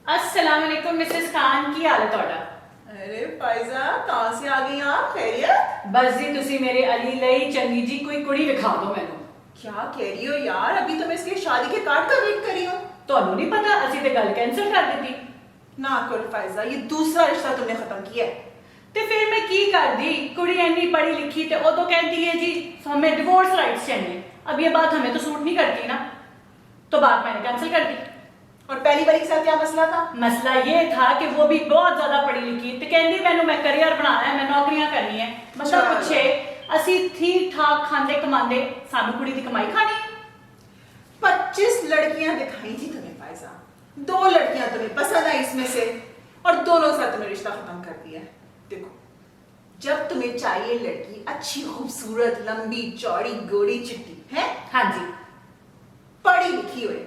अस्सलाम वालेकुम मिसेस खान, की हाल है ਤੁਹਾਡਾ? अरे फायजा कहाँ से आ गई आप? खैरियत? बस जी तुसी मेरे अली लई चंगी जी कोई कुड़ी दिखा दो मैनू। क्या कह रही हो यार? अभी तो मैं इसके शादी के कार्ड का वेट कर रही हूँ। ਤੁਹਾਨੂੰ नहीं पता ਅਸੀਂ ਤੇ ਗੱਲ कैंसिल कर ਦਿੱਤੀ। ना करो फायजा, ये दूसरा रिश्ता तुमने खत्म किया है। ਤੇ ਫਿਰ मैं की कर दी? कुड़ी इतनी पढ़ी लिखी ते वो तो कहती है जी हमें डिवोर्स राइट्स चाहिए। अब ये बात हमें तो सूट नहीं करती ना, तो बात मैंने कैंसिल कर दी। और पहली बारी के साथ क्या मसला था? मसला ये था कि वो भी बहुत ज्यादा पढ़ी लिखी ते कहती मैनू मैं करियर बनाना है, मैं नौकरियां करनी है। बंदा चलो। पूछे ਅਸੀਂ ठीक ठाक खांदे कमांदे सानू कुड़ी दी कमाई खानी। 25 लड़कियां दिखाई थी तुम्हें फायजा, 2 लड़कियां तुम्हें पसंद आई इसमें से, और दोनों के साथ तुमने रिश्ता खत्म कर दिया। देखो, जब तुम्हें चाहिए लड़की अच्छी खूबसूरत लंबी चौड़ी गोरी चिट्टी है, हाँ जी, पढ़ी लिखी हुए,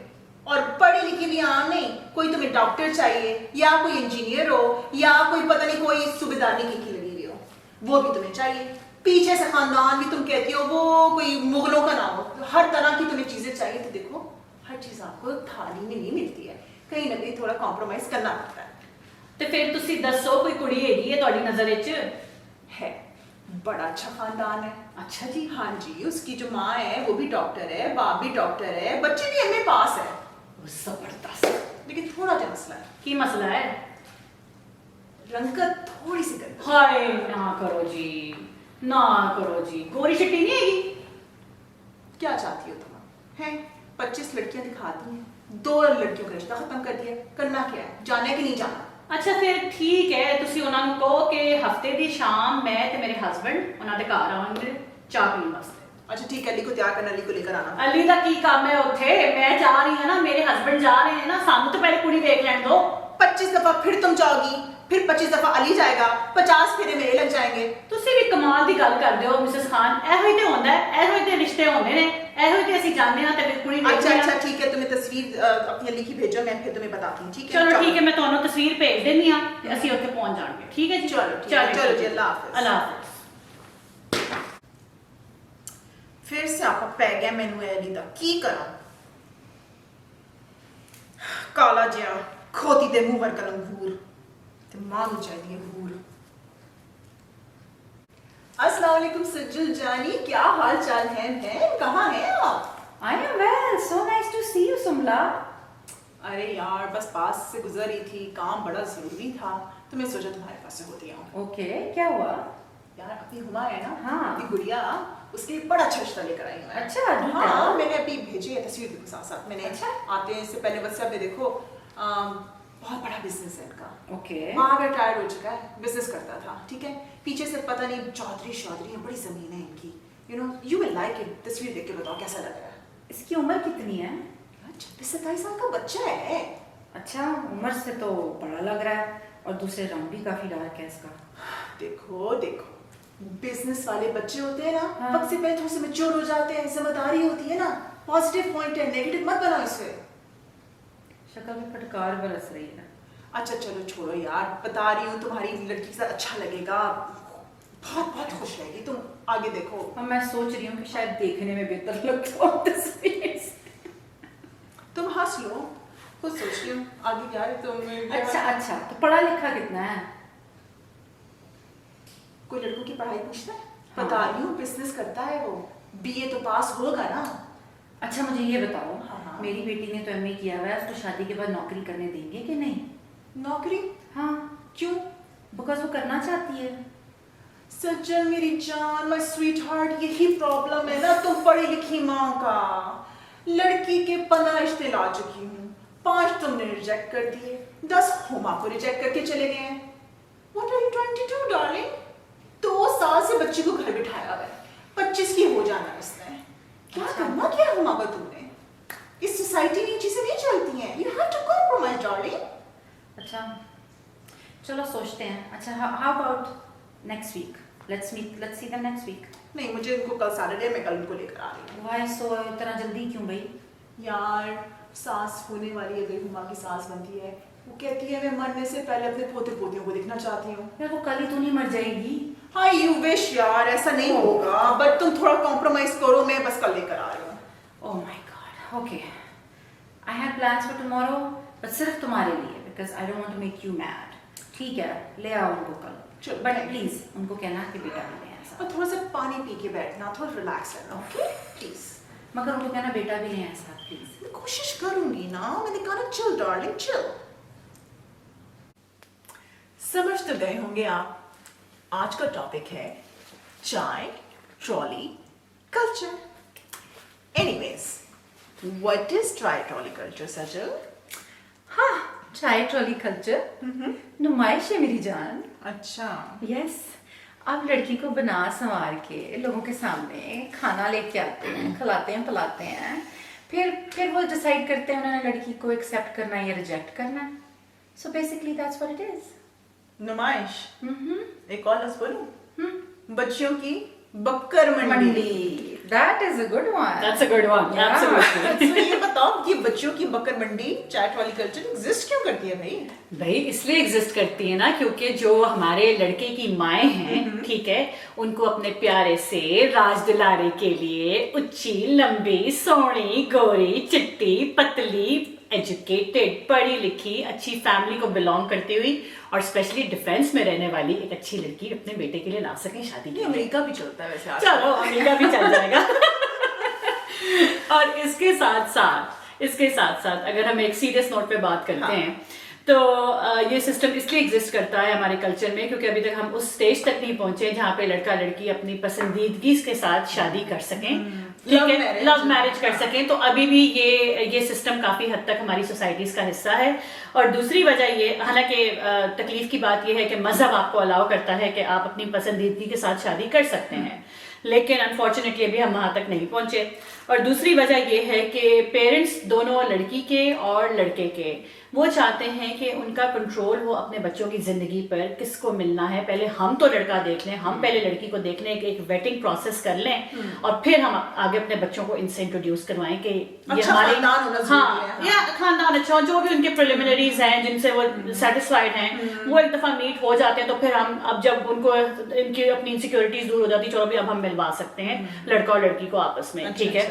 और पढ़ी लिखी भी आम नहीं, कोई तुम्हें डॉक्टर चाहिए या कोई इंजीनियर हो या कोई पता नहीं कोई सूबेदारनी की लगी हुई हो, वो भी तुम्हें चाहिए। पीछे से खानदान भी तुम कहती हो वो कोई मुगलों का नाम हो, हर तरह की तुम्हें चीजें चाहिए। तो देखो, हर चीज आपको थाली में नहीं मिलती है, कहीं ना कहीं थोड़ा कॉम्प्रोमाइज करना पड़ता है। ਤੇ ਫਿਰ ਤੁਸੀਂ ਦੱਸੋ ਕੋਈ ਕੁੜੀ ਹੈਗੀ ਹੈ ਤੁਹਾਡੀ नजर ਵਿੱਚ? है, बड़ा अच्छा खानदान है। अच्छा जी, हाँ जी, उसकी जो माँ है वो भी डॉक्टर है, बाप भी डॉक्टर है, बच्चे भी एमए पास है, जबरदस्त। लेकिन थोड़ा जा मसला है, की मसला है? रंगत थोड़ी सी गंदी। हाय ना करो जी, ना करो जी, गोरी चिट्टी नहीं हैगी? क्या चाहती हो तुम? हैं 25 लड़कियां दिखाती हैं, 2 लड़कियों का रिश्ता खत्म कर दिया, करना क्या है? जाना है कि नहीं जाना? अच्छा फिर ठीक है, ਤੁਸੀਂ ਉਹਨਾਂ ਨੂੰ ਕਹੋ ਕਿ ਹਫਤੇ ਦੀ ਸ਼ਾਮ ਮੈਂ ਤੇ ਮੇਰੇ ਹਸਬੰਡ ਉਹਨਾਂ ਦੇ ਘਰ ਆਵਾਂਗੇ ਚਾਹ ਪੀਣ ਵਾਸਤੇ। अच्छा ठीक है, अली को तैयार करना, अली को लेकर आना। ਅਲੀ ਦਾ ਕੀ ਕੰਮ ਹੈ ਉੱਥੇ? ਮੈਂ ਜਾ ਰਹੀ ਹਾਂ ਨਾ, ਮੇਰੇ ਹਸਬੰਡ ਜਾ ਰਹੇ ਨੇ ਨਾ, ਸਾਨੂੰ ਤਾਂ ਪਹਿਲੇ ਕੁੜੀ ਵੇਖ ਲੈਣ ਦਿਓ। 25 दफा फिर तुम जाओगी, फिर 25 दफा अली जाएगा, 50 फेरे मेरे लग जाएंगे। ਤੁਸੀਂ ਵੀ ਕਮਾਲ ਦੀ ਗੱਲ ਕਰਦੇ ਹੋ ਮਿਸਿਸ ਖਾਨ। ਇਹੋ ਹੀ ਤੇ ਹੁੰਦਾ ਹੈ, ਇਹੋ ਹੀ ਤੇ ਰਿਸ਼ਤੇ ਹੁੰਦੇ ਨੇ, ਇਹੋ ਹੀ ਤੇ ਅਸੀਂ ਜਾਂਦੇ ਹਾਂ ਤੇ ਫਿਰ ਕੁੜੀ अच्छा ਵੇਖਦੇ अच्छा ਹਾਂ। ठीक है, तुम्हें तस्वीर अपनी अली की भेजो, मैं फिर तुम्हें बताती हूँ। ठीक है, ਚਲੋ ਠੀਕ ਹੈ, मैं ਤੁਹਾਨੂੰ ਤਸਵੀਰ ਭੇਜ ਦਿੰਦੀ ਹਾਂ ਤੇ ਅਸੀਂ ਉੱਥੇ ਪਹੁੰਚ ਜਾਣਗੇ। ਠੀਕ ਹੈ ਜੀ, ਚਲੋ ਠੀਕ ਹੈ, ਚਲੋ ਜੀ, ਅੱਲਾ ਹਾਫਿਜ਼। ਅੱਲਾ ਹਾਫਿਜ਼। फिर से आपा पै गया मैनू अली दा, की करा? काला जिहा खोती दे मुंह वर्गा लंगूर ते मां नू चाहिदी है हूर। अस्सलाम वालेकुम सज्जल जानी, क्या हाल चाल है? बहन कहाँ हैं आप? I am well. So nice to see you, Sumla. अरे यार बस पास से गुजर रही थी, काम बड़ा जरूरी था तो मैं सोचा तुम्हारे पास से होती आऊं। Okay, क्या हुआ? यार अपनी हुमा है ना, हाँ। अपनी गुड़िया, उसके लिए बड़ा अच्छा रिश्ता लेकर आई हूं मैं। अच्छा, do हाँ, tell. मैंने अभी भेजी है तस्वीर, देखो साथ साथ मैंने। अच्छा। आते हैं इससे पहले व्हाट्सएप पे देखो, बहुत बड़ा बिजनेस है इनका। Okay. वहाँ रिटायर्ड हो चुका है, बिजनेस करता था, ठीक है। पीछे से पता नहीं चौधरी है, बड़ी जमीन है इनकी। You know you will like it. तस्वीर देख के बताओ कैसा लग रहा है? इसकी उम्र कितनी है? 26-27 साल का बच्चा है। अच्छा, उम्र से तो बड़ा लग रहा है और दूसरे रंग भी काफी डार्क है इसका। देखो देखो, बिजनेस वाले बच्चे होते हैं ना, हाँ। वक्त से पहले थोड़े से मैच्योर हो जाते हैं, जिम्मेदारी होती है ना। पॉजिटिव पॉइंट है, नेगेटिव मत बनाओ इसे। शक्ल में फटकार बरस रही है। अच्छा चलो छोड़ो यार, बता रही हूँ तुम्हारी लड़की के साथ अच्छा लगेगा, बहुत बहुत खुश रहेगी। तुम आगे देखो। और मैं सोच रही हूँ कि शायद देखने में बेहतर लगता हो तस्वीर से। तुम हंस लो, खुद सोच रही हूँ आगे क्या है। तुम अच्छा, तो पढ़ा लिखा कितना है? कोई लड़कों की पढ़ाई पूछता है? हाँ। बता रही हूँ बिजनेस करता है वो, बीए तो पास होगा ना। अच्छा मुझे ये बताओ, हाँ। मेरी बेटी ने तो एमए किया हुआ है, उसको शादी के बाद नौकरी करने देंगे कि नहीं? नौकरी? हाँ, क्यों? बिकॉज वो करना चाहती है। सज्जन मेरी जान, माय स्वीट हार्ट, यही प्रॉब्लम है ना तुम पढ़ी लिखी माँ का। लड़की के 15 रिश्ते ला चुकी हूँ, 5 तुमने रिजेक्ट कर दिए, 10 हुमा को रिजेक्ट करके चले गए हैं। What are you trying to do, darling? 2 साल से बच्ची को घर बिठाया हुआ है, 25 की हो जाना है इसने। क्या अच्छा। करना क्या है हुमा को तुमने? इस सोसाइटी में ये चीजें नहीं चलती हैं। You have to compromise, darling. अच्छा चलो सोचते हैं। अच्छा how about next week? Let's see them next week. नहीं, मुझे इनको कल सैटरडे, मैं कल इनको लेकर आ रही हूँ। व्हाई सो इतना जल्दी क्यों भाई? यार सास होने वाली अगर हुमा की सास बनती है, वो कहती है मैं मरने से पहले अपने पोते पोतियों को देखना चाहती हूँ। यार वो कल ही तो नहीं मर जाएगी। हाँ यू विश यार, ऐसा नहीं होगा, बट तुम थोड़ा कॉम्प्रोमाइज करो, मैं बस कल लेकर आ रही हूँ। Oh my God, okay. I have plans for tomorrow, but सिर्फ तुम्हारे लिए, because I don't want to make you mad. ठीक है, ले आओ उनको कल. चलो, But thank you. please उनको कहना कि बेटा भी ले आए साथ. और थोड़ा सा पानी पी के बैठना, थोड़ा रिलैक्स रहना, ओके प्लीज. मगर उनको कहना बेटा भी ले आए साथ प्लीज. मैं कोशिश करूंगी ना, मैंने कहा ना चिल डार्लिंग चिल. समझ तो गए होंगे आप, आज का टॉपिक है चाय trolley culture. Anyways, what is चाय ट्रॉली कल्चर सजल? हाँ, चाय ट्रॉली कल्चर नुमाइश है मेरी जान. अच्छा. यस, आप लड़की को बना संवार के लोगों के सामने खाना लेके आते हैं, खिलाते हैं, पिलाते हैं, फिर वो डिसाइड करते हैं उन्होंने लड़की को एक्सेप्ट करना है या रिजेक्ट करना है. So basically that's what it is. नुमाइश. एक और लफ्ज बोलूं? बच्चियों की बक्कर मंडी. That is a good one. That's a good one. Yeah. Absolutely. तो ये बताओ कि बच्चियों की बकर मंडी चाय ट्रॉली कल्चर एग्जिस्ट क्यों करती है भाई? भाई इसलिए एग्जिस्ट करती है ना क्योंकि जो हमारे लड़के की माएँ हैं, ठीक है, उनको अपने प्यारे से राज दिलाने के लिए ऊंची लंबी सोहनी गोरी चिट्टी पतली एजुकेटेड पढ़ी लिखी अच्छी फैमिली को बिलोंग करती हुई और स्पेशली डिफेंस में रहने वाली एक अच्छी लड़की अपने बेटे के लिए ला सकें शादी के ये लिए. अमेरिका भी चलता है वैसे आज. चलो अमेरिका भी चल जाएगा. और इसके साथ साथ अगर हम एक सीरियस नोट पे बात करते हैं तो ये सिस्टम इसलिए एग्जिस्ट करता है हमारे कल्चर में क्योंकि अभी तक हम उस स्टेज तक नहीं पहुंचे जहाँ पे लड़का लड़की अपनी पसंदीदगी के साथ शादी कर सकें, ठीक है, लव मैरिज कर सकें. तो अभी भी ये सिस्टम काफी हद तक हमारी सोसाइटीज का हिस्सा है. और दूसरी वजह ये, हालांकि तकलीफ की बात ये है कि मजहब आपको अलाउ करता है कि आप अपनी पसंदीदगी के साथ शादी कर सकते हैं, लेकिन अनफॉर्चुनेटली अभी हम वहां तक नहीं पहुंचे. और दूसरी वजह ये है कि पेरेंट्स दोनों लड़की के और लड़के के वो चाहते हैं कि उनका कंट्रोल हो अपने बच्चों की जिंदगी पर, किसको मिलना है पहले हम तो लड़का देख लें, हम पहले लड़की को देख लें, एक वेटिंग प्रोसेस कर लें और फिर हम आगे अपने बच्चों को इनसे इंट्रोड्यूस करवाएं कि ये अच्छा, हमारे खानदान होना जरूरी है. या खानदान अच्छा, जो भी उनके प्रिलिमिनरीज हैं जिनसे वो सेटिस्फाइड हैं वो एक दफा मीट हो जाते हैं तो फिर हम अब जब उनको इनकी अपनी इनसिक्योरिटीज दूर हो जाती, चलो भी अब हम मिलवा सकते हैं लड़का और लड़की को आपस में, ठीक है.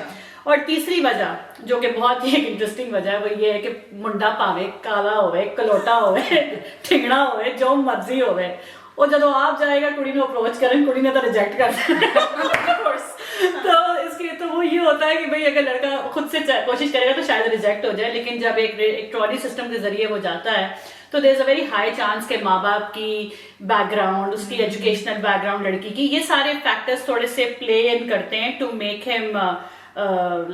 और तीसरी वजह जो कि बहुत ही एक इंटरेस्टिंग वजह है वो ये है कि मुंडा पावे काला होवे कलोटा होवे ठिंगड़ा होवे जो मर्जी होवे, और जब आप जाएगा कुड़ी ने अप्रोच करें कुड़ी ने तो रिजेक्ट कर तो इसके तो वो ये होता है कि भाई अगर लड़का खुद से कोशिश करेगा तो शायद रिजेक्ट हो जाए, लेकिन जब एक ट्रॉली सिस्टम के जरिए वो जाता है तो there is a very high chance के माँ बाप की बैकग्राउंड, उसकी एजुकेशनल बैकग्राउंड लड़की की, ये सारे फैक्टर्स थोड़े से प्ले इन करते हैं to make him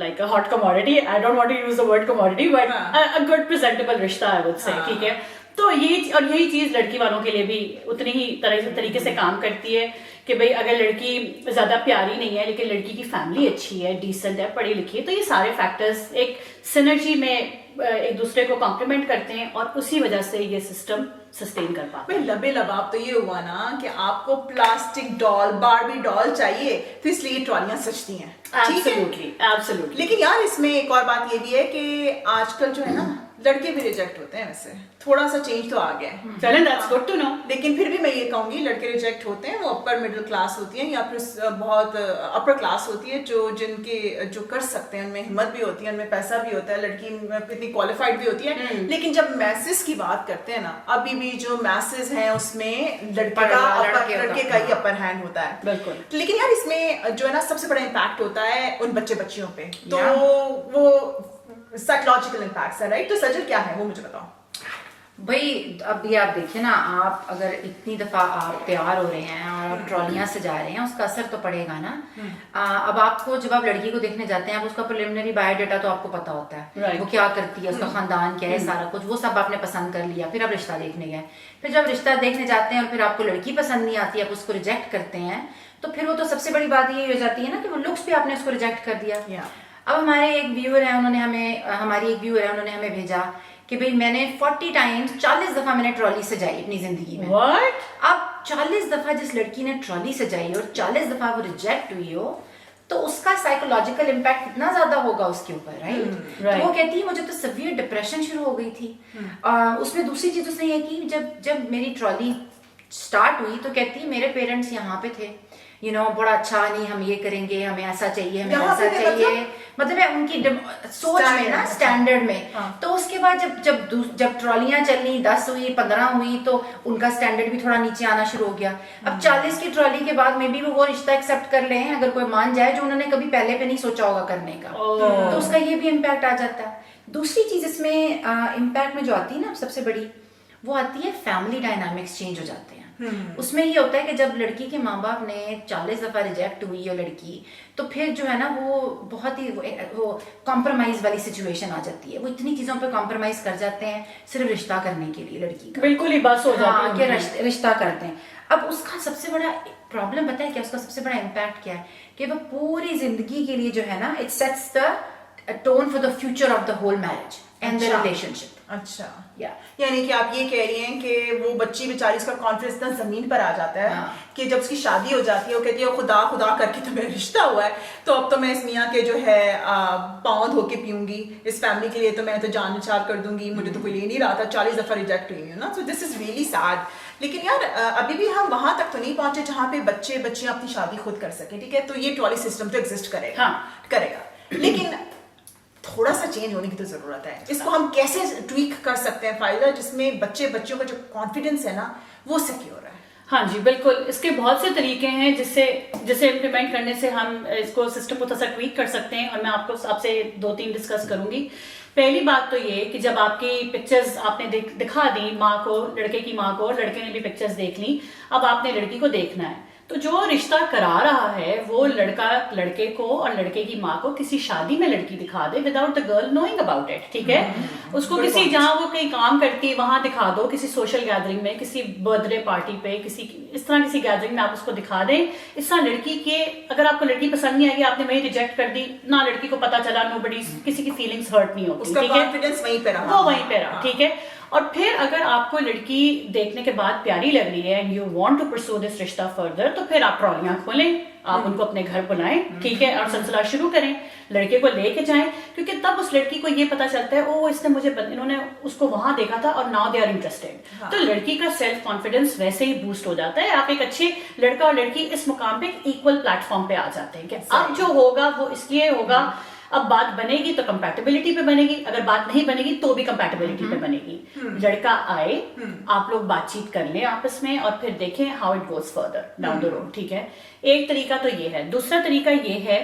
like a hot commodity. I don't want to use the word commodity, but a good presentable रिश्ता I would say, ठीक है. तो यही चीज लड़की वालों के लिए भी उतनी ही तरीके से काम करती है कि भाई अगर लड़की ज्यादा प्यारी नहीं है लेकिन लड़की की फैमिली अच्छी है, डिसेंट है, पढ़ी लिखी है, तो ये सारे फैक्टर्स एक सिनर्जी में एक दूसरे को कॉम्प्लीमेंट करते हैं और उसी वजह से ये सिस्टम सस्टेन कर पाता है. भाई लबे लबाब तो ये हुआ ना कि आपको प्लास्टिक डॉल बारबी डॉल चाहिए तो इसलिए ये ट्रॉलियां सजती हैं. Absolutely. लेकिन यार इसमें एक और बात ये भी है कि आजकल जो है ना लड़के भी रिजेक्ट होते हैं, वैसे थोड़ा सा चेंज तो आ गया है. चलें, that's good to know. लेकिन फिर भी मैं ये कहूंगी लड़के रिजेक्ट होते हैं वो अपर मिडिल क्लास होती हैं या फिर बहुत अपर क्लास होती है जो कर सकते हैं, उनमें हिम्मत भी होती है, उनमें पैसा भी होता है, लड़की इतनी क्वालिफाइड भी होती है. लेकिन जब मैसेज की बात करते हैं ना, अभी भी जो मैसेज हैं उसमें लड़के का ही अपर हैंड होता है. बिल्कुल. लेकिन यार इसमें जो है ना सबसे बड़ा इम्पैक्ट होता है उन बच्चियों पे, तो वो साइकोलॉजिकल इम्पैक्ट है, राइट? तो सजल क्या है वो मुझे बताओ. भाई अभी आप देखिए ना, आप अगर इतनी दफा आप तैयार हो रहे हैं और आप ट्रॉलियां सजा रहे हैं, उसका असर तो पड़ेगा ना. अब आपको जब आप लड़की को देखने जाते हैं, आप उसका प्रिलिमिनरी बायोडाटा तो आपको पता होता है, right. वो क्या करती है, उसका खानदान क्या है, सारा कुछ वो सब आपने पसंद कर लिया. फिर आप रिश्ता देखने गए, फिर जब रिश्ता देखने जाते हैं और फिर आपको लड़की पसंद नहीं आती, आप उसको रिजेक्ट करते हैं, तो फिर वो तो सबसे बड़ी बात ये हो जाती है ना कि वो लुक्स पे आपने उसको रिजेक्ट कर दिया. अब हमारी एक व्यूअर है, उन्होंने हमें भेजा कि भाई मैंने 40 दफा मैंने ट्रॉली सजाई अपनी जिंदगी में. What? अब 40 दफा जिस लड़की ने ट्रॉली सजाई और 40 दफा वो रिजेक्ट हुई हो, तो उसका साइकोलॉजिकल इम्पैक्ट कितना ज्यादा होगा उसके ऊपर, राइट? तो वो कहती है मुझे तो सीवियर डिप्रेशन शुरू हो गई थी. उसमें दूसरी चीज उसने ये की, जब मेरी ट्रॉली स्टार्ट हुई तो कहती है मेरे पेरेंट्स यहाँ पे थे, बड़ा अच्छा, नहीं हम ये करेंगे, हमें ऐसा चाहिए, हमें यहाँ ऐसा पे चाहिए, मतलब है उनकी सोच में ना, स्टैंडर्ड में। हाँ। तो उसके बाद जब ट्रॉलियां चलनी, 10 हुई, 15 हुई, तो उनका स्टैंडर्ड भी थोड़ा नीचे आना शुरू हो गया। अब 40 की ट्रॉली के बाद में भी वो रिश्ता एक्सेप्ट कर ले, अगर कोई मान जाए जो उन्होंने कभी पहले पे नहीं सोचा होगा करने का, तो उसका ये भी इम्पैक्ट आ जाता है। दूसरी चीज इसमें इम्पैक्ट में जो आती है ना सबसे बड़ी, वो आती है फैमिली डायनामिक्स चेंज हो जाते हैं। उसमें ये होता है कि जब लड़की के माँ बाप ने 40 दफा रिजेक्ट हुई है लड़की, तो फिर जो है ना वो बहुत ही वो कॉम्प्रोमाइज वाली सिचुएशन आ जाती है। वो इतनी चीजों पे कॉम्प्रोमाइज कर जाते हैं सिर्फ रिश्ता करने के लिए लड़की का, बिल्कुल ही बस हो जाती है कि रिश्ता करते हैं। अब उसका सबसे बड़ा प्रॉब्लम पता है क्या, उसका सबसे बड़ा इम्पैक्ट क्या है कि वो पूरी जिंदगी के लिए जो है ना, it sets the tone for the future of the whole marriage and the relationship. अच्छा, या यानी कि आप ये कह रही हैं कि वो बच्ची बेचारी, उसका कॉन्फिडेंस इतना जमीन पर आ जाता है कि जब उसकी शादी हो जाती है वो कहती है खुदा खुदा करके तो मेरा रिश्ता हुआ है, तो अब तो मैं इस मियाँ के जो है पाँव धो के पीऊंगी, इस फैमिली के लिए तो मैं तो जान निछार कर दूंगी, मुझे तो कोई ले नहीं रहा था, 40 दफा रिजेक्ट हुई हूँ ना। So this is really sad. लेकिन यार अभी भी हम वहां तक तो नहीं पहुंचे जहां पे बच्चियां अपनी शादी खुद कर सकें, ठीक है? तो ये ट्रॉली सिस्टम तो एग्जिस्ट करेगा, करेगा, लेकिन थोड़ा सा चेंज होने की तो जरूरत है। इसको हम कैसे ट्वीक कर सकते हैं फायदा, जिसमें बच्चों का जो कॉन्फिडेंस है ना वो सिक्योर है? हाँ जी बिल्कुल, इसके बहुत से तरीके हैं जिससे इम्प्लीमेंट करने से हम इसको सिस्टम को थोड़ा सा ट्वीक कर सकते हैं, और मैं आपसे 2-3 डिस्कस करूंगी। पहली बात तो ये कि जब आपकी पिक्चर्स आपने दिखा दी माँ को, लड़के की माँ को, लड़के ने भी पिक्चर्स देख ली, अब आपने लड़की को देखना है। तो जो रिश्ता करा रहा है वो लड़का लड़के को और लड़के की माँ को किसी शादी में लड़की दिखा दे without the girl knowing about it, ठीक है? उसको किसी जहां वो कहीं काम करती है वहां दिखा दो, किसी सोशल गैदरिंग में, किसी बर्थडे पार्टी पे, इस तरह किसी गैदरिंग में आप उसको दिखा दें। इस तरह लड़की के, अगर आपको लड़की पसंद नहीं आएगी, आपने वही रिजेक्ट कर दी ना, लड़की को पता चला, नोबडी, किसी की फीलिंग्स हर्ट नहीं होती, ठीक है? कॉन्फिडेंस वहीं पे रहा, वो वहीं पे रहा, ठीक है? और फिर अगर आपको लड़की देखने के बाद प्यारी लग रही है and you want to pursue this रिश्ता फर्दर, तो फिर आप ट्रॉलियां खोलें, आप उनको अपने घर बुलाएं, ठीक है, और सिलसिला शुरू करें, लड़के को लेके जाएं, क्योंकि तब उस लड़की को ये पता चलता है ओ इन्होंने उसको वहां देखा था और नाउ दे आर इंटरेस्टेड। तो लड़की का सेल्फ कॉन्फिडेंस वैसे ही बूस्ट हो जाता है। आप एक अच्छे लड़का और लड़की इस मुकाम पे इक्वल प्लेटफॉर्म पे आ जाते हैं कि अब जो होगा वो इसलिए होगा, अब बात बनेगी तो कंपैटिबिलिटी पे बनेगी, अगर बात नहीं बनेगी तो भी कंपैटिबिलिटी पे बनेगी। लड़का आए, आप लोग बातचीत कर लें आपस में और फिर देखें how it goes further down the road, ठीक है? एक तरीका तो ये है। दूसरा तरीका ये है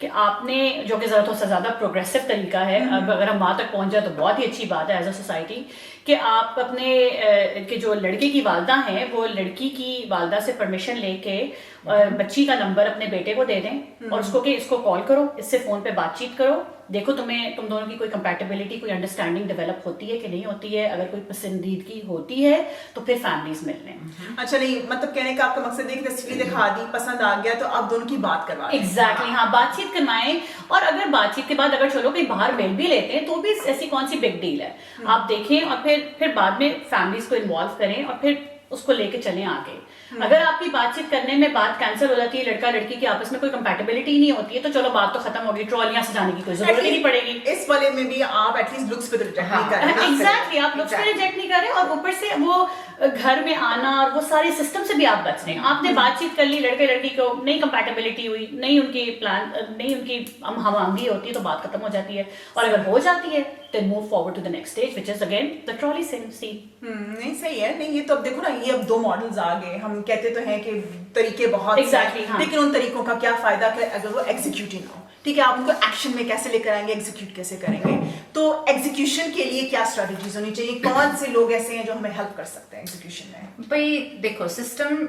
कि आपने, जो कि जरूरत से ज्यादा प्रोग्रेसिव तरीका है, अब अगर हम वहां तक पहुंच जाए तो बहुत ही अच्छी बात है एज अ सोसाइटी, कि आप अपने के जो लड़के की वालदा हैं वो लड़की की वालदा से परमिशन लेके बच्ची का नंबर अपने बेटे को दे दें और उसको कि इसको कॉल करो, इससे फोन पे बातचीत करो, देखो तुम दोनों की कोई कंपैटिबिलिटी, कोई अंडरस्टैंडिंग डेवलप होती है कि नहीं होती है। अगर कोई पसंदीदगी होती है तो फिर फैमिलीज मिल लें। अच्छा, नहीं मतलब कहने का आपका मकसद है कि तस्वीर दिखा दी, पसंद आ गया तो आप दोनों की बात करवा दें। एग्जैक्टली, हाँ, बातचीत करवाएं। और अगर बातचीत के बाद अगर चलो कहीं बाहर मिल भी लेते हैं तो भी ऐसी कौन सी बिग डील है, आप देखें और फिर बाद में फैमिलीज को इन्वॉल्व करें और फिर उसको लेके चलें आगे। अगर आपकी बातचीत करने में बात कैंसिल हो जाती है, लड़का लड़की की आपस में कोई कंपैटिबिलिटी नहीं होती है, तो चलो बात तो खत्म होगी, ट्रॉलियां सजाने की कोई जरूरत ही नहीं पड़ेगी। इस वाले में भी आप एटलीस्ट लुक्स पे रिजेक्ट नहीं कर रहे। एग्जैक्टली, आप लुक्स पे रिजेक्ट नहीं कर रहे और ऊपर से वो घर में आना और वो सारे सिस्टम से भी आप बच रहे हैं। आपने बातचीत कर ली, लड़के लड़की को नहीं कंपैटिबिलिटी हुई, नहीं उनकी हमआहंगी होती है, तो बात खत्म हो जाती है। और अगर हो जाती है then move forward to the next stage, which is again the trolley scene. नहीं सही है। नहीं, ये तो अब देखो ना, ये अब 2 मॉडल्स आ गए। हम कहते तो हैं कि तरीके बहुत Exactly, हाँ। लेकिन उन तरीकों का क्या फायदा कि अगर वो एग्जीक्यूट ही ना हो, ठीक है? आप उनको एक्शन में कैसे लेकर आएंगे, एग्जीक्यूट कैसे करेंगे? तो एग्जीक्यूशन के लिए क्या स्ट्रेटजीज होनी चाहिए? कौन से लोग ऐसे हैं जो हमें हेल्प कर सकते हैं एग्जीक्यूशन में? भाई देखो, सिस्टम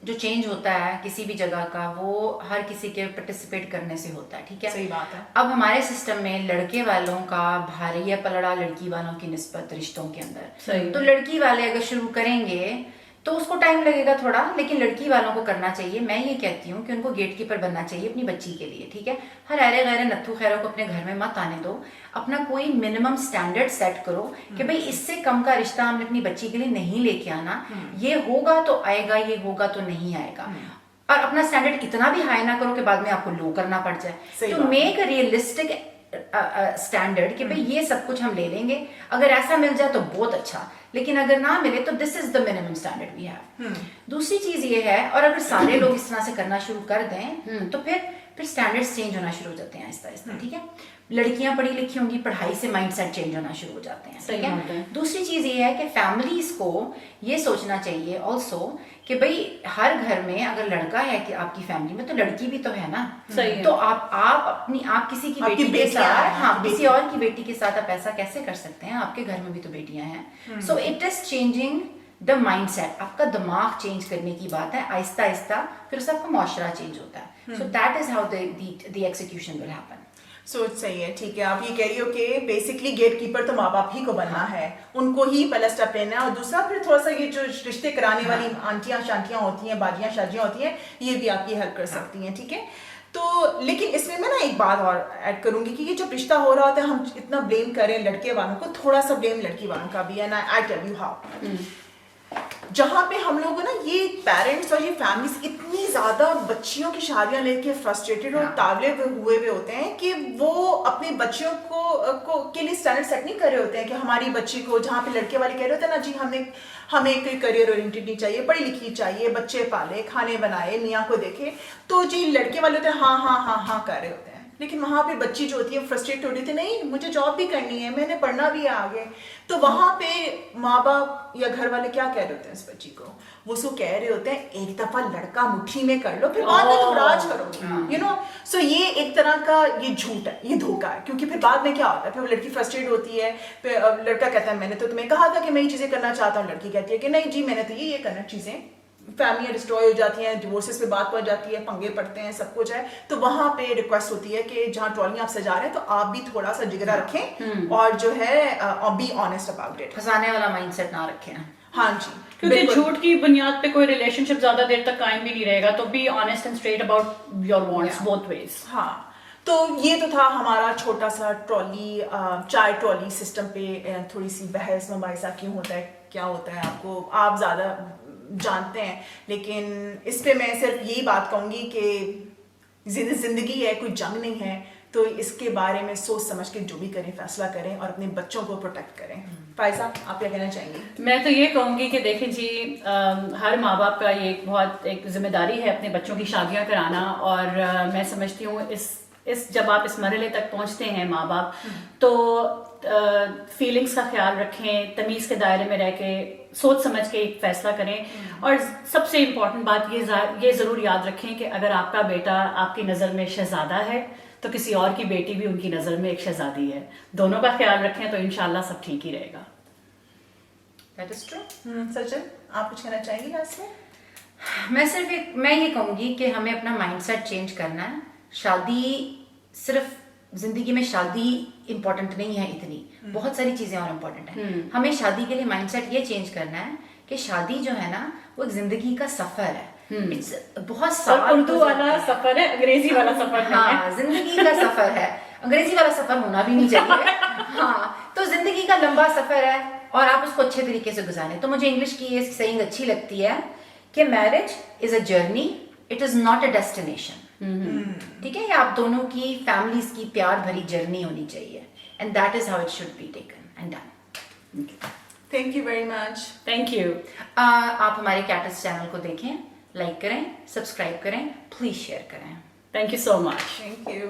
जो चेंज होता है किसी भी जगह का, वो हर किसी के पार्टिसिपेट करने से होता है, ठीक है? सही बात है। अब हमारे सिस्टम में लड़के वालों का भारी है पलड़ा लड़की वालों की निस्बत रिश्तों के अंदर। तो लड़की वाले अगर शुरू करेंगे तो उसको टाइम लगेगा थोड़ा, लेकिन लड़की वालों को करना चाहिए। मैं ये कहती हूँ कि उनको गेटकीपर बनना चाहिए अपनी बच्ची के लिए, ठीक है? हर अरे गैरे नत्थू खैरों को अपने घर में मत आने दो। अपना कोई मिनिमम स्टैंडर्ड सेट करो कि भाई इससे कम का रिश्ता हमने अपनी बच्ची के लिए नहीं लेके आना। ये होगा तो आएगा, ये होगा तो नहीं आएगा। और अपना स्टैंडर्ड इतना भी हाई ना करो कि बाद में आपको लो करना पड़ जाए। तो मेक अ रियलिस्टिक स्टैंडर्ड कि भाई ये सब कुछ हम ले लेंगे, अगर ऐसा मिल जाए तो बहुत अच्छा, लेकिन अगर ना मिले तो this is the minimum standard we have. दूसरी चीज ये है, और अगर सारे लोग इस तरह से करना शुरू कर दें तो फिर स्टैंडर्ड्स चेंज होना शुरू हो जाते हैं आहिस्ता आहिस्ता, ठीक है। लड़कियां पढ़ी लिखी होंगी, पढ़ाई से माइंडसेट चेंज होना शुरू हो जाते हैं, ठीक है। दूसरी चीज ये है कि फैमिलीज को ये सोचना चाहिए ऑल्सो कि भाई हर घर में अगर लड़का है कि आपकी फैमिली में, तो लड़की भी तो है ना। सही है। तो आप किसी की बेटी के साथ, हाँ किसी और की बेटी के साथ आप ऐसा कैसे कर सकते हैं? आपके घर में भी तो बेटियां हैं। So it is changing the mindset, आपका दिमाग चेंज करने की बात है आहिस्ता आहिस्ता, फिर उससे आपका मुआशरा चेंज होता है। So that is how the execution will happen. सोच सही है, ठीक है। आप ये कह रही हो कि बेसिकली गेट कीपर तो माँ बाप ही को बनना है, उनको ही पहला स्टेप लेना है, और दूसरा फिर थोड़ा सा ये जो रिश्ते कराने वाली आंटियां शांतियां होती हैं, बाजियां शाजियां होती हैं, ये भी आपकी हेल्प कर सकती हैं, ठीक है। तो लेकिन इसमें मैं ना एक बात और ऐड करूंगी कि ये जब रिश्ता हो रहा होता है, हम इतना ब्लेम करें लड़के वालों को, थोड़ा सा ब्लेम लड़की वालों का भी है ना। आई टेल यू हाउ, जहां पे हम लोग ना ये पेरेंट्स और ये फैमिलीज इतनी ज्यादा बच्चियों की शादियां लेके फ्रस्ट्रेटेड और तावले हुए होते हैं कि वो अपने बच्चियों को के लिए स्टैंडर्ड सेट नहीं कर रहे होते हैं कि हमारी बच्ची को, जहाँ पे लड़के वाले कह रहे होते हैं ना जी हमें कोई करियर ओरिएंटेड नहीं चाहिए, पढ़ी लिखी चाहिए, बच्चे पाले, खाने बनाए, मियाँ को देखे, तो जी लड़के वाले होते हैं हाँ हाँ हाँ हाँ कर रहे होते हैं। लेकिन वहां पे बच्ची जो होती है फ्रस्ट्रेट हो रही थी, नहीं मुझे जॉब भी करनी है, मैंने पढ़ना भी है आगे। तो वहां पे माँ बाप या घर वाले क्या कह रहे होते हैं इस बच्ची को? वो सो कह रहे होते हैं एक दफा लड़का मुट्ठी में कर लो, फिर बाद में तुम राज करोगे, यू नो। सो ये एक तरह का ये झूठ है, ये धोखा है, क्योंकि फिर बाद में क्या होता है, फिर वो लड़की फ्रस्ट्रेट होती है, फिर लड़का कहता है मैंने तो तुम्हें कहा था कि मैं ये चीजें करना चाहता हूँ, लड़की कहती है कि नहीं जी मैंने तो ये करना चीजें, फैमिलियां डिस्ट्रॉय हो जाती हैं, डिवोर्सेस पे बात पहुंच जाती है, पंगे पड़ते हैं, सब कुछ है। तो वहां पे रिक्वेस्ट होती है कि जहां ट्रॉली आप सजा रहे हैं तो आप भी थोड़ा सा जिगरा रखें और जो है बी ऑनेस्ट अबाउट इट, फंसाने वाला माइंडसेट ना रखें। हाँ जी, क्योंकि झूठ की बुनियाद पे कोई रिलेशनशिप ज्यादा देर तक कायम भी नहीं रहेगा। तो be honest and straight about your wants both ways. हाँ, तो ये तो था हमारा छोटा सा ट्रॉली चाय ट्रॉली सिस्टम पे थोड़ी सी बहस मुबाहिसा क्यों होता है, क्या होता है, आपको आप ज्यादा जानते हैं। लेकिन इस पे मैं सिर्फ यही बात कहूंगी कि जिंदगी है, कोई जंग नहीं है, तो इसके बारे में सोच समझ के जो भी करें फैसला करें और अपने बच्चों को प्रोटेक्ट करें। फायजा, आप क्या कहना चाहेंगे? मैं तो ये कहूंगी कि देखें जी, हर माँ बाप का ये बहुत एक जिम्मेदारी है अपने बच्चों की शादियां कराना। और मैं समझती हूँ इस जब आप इस मरहले तक पहुंचते हैं माँ बाप, तो फीलिंग्स का ख्याल रखें, तमीज के दायरे में रह के सोच समझ के एक फैसला करें। और सबसे इम्पोर्टेंट बात ये जरूर याद रखें कि अगर आपका बेटा आपकी नज़र में शहजादा है तो किसी और की बेटी भी उनकी नज़र में एक शहजादी है। दोनों का ख्याल रखें तो इंशाल्लाह सब ठीक ही रहेगा। That is true. सचिन, आप कुछ कहना चाहेंगी लास्ट में? मैं ये कहूंगी कि हमें अपना माइंडसेट चेंज करना है। शादी सिर्फ जिंदगी में शादी इम्पोर्टेंट नहीं है, इतनी बहुत सारी चीजें और इम्पोर्टेंट है। हमें शादी के लिए माइंडसेट ये चेंज करना है कि शादी जो है ना वो एक जिंदगी का सफर है। It's बहुत साल उर्दू वाला सफर है, अंग्रेजी वाला सफर नहीं है। हाँ, जिंदगी का सफर है, अंग्रेजी वाला सफर होना भी नहीं चाहिए। हाँ, तो जिंदगी का लंबा सफर है और आप उसको अच्छे तरीके से गुजारें। तो मुझे इंग्लिश की ये सेइंग अच्छी लगती है कि marriage is a journey, it is not a destination. ठीक है, ये आप दोनों की फैमिलीज की प्यार भरी जर्नी होनी चाहिए, and that is how it should be taken and done. Thank you very much. Thank you. आप हमारे कैटल्स चैनल को देखें, लाइक करें, सब्सक्राइब करें, प्लीज शेयर करें। Thank you so much. Thank you.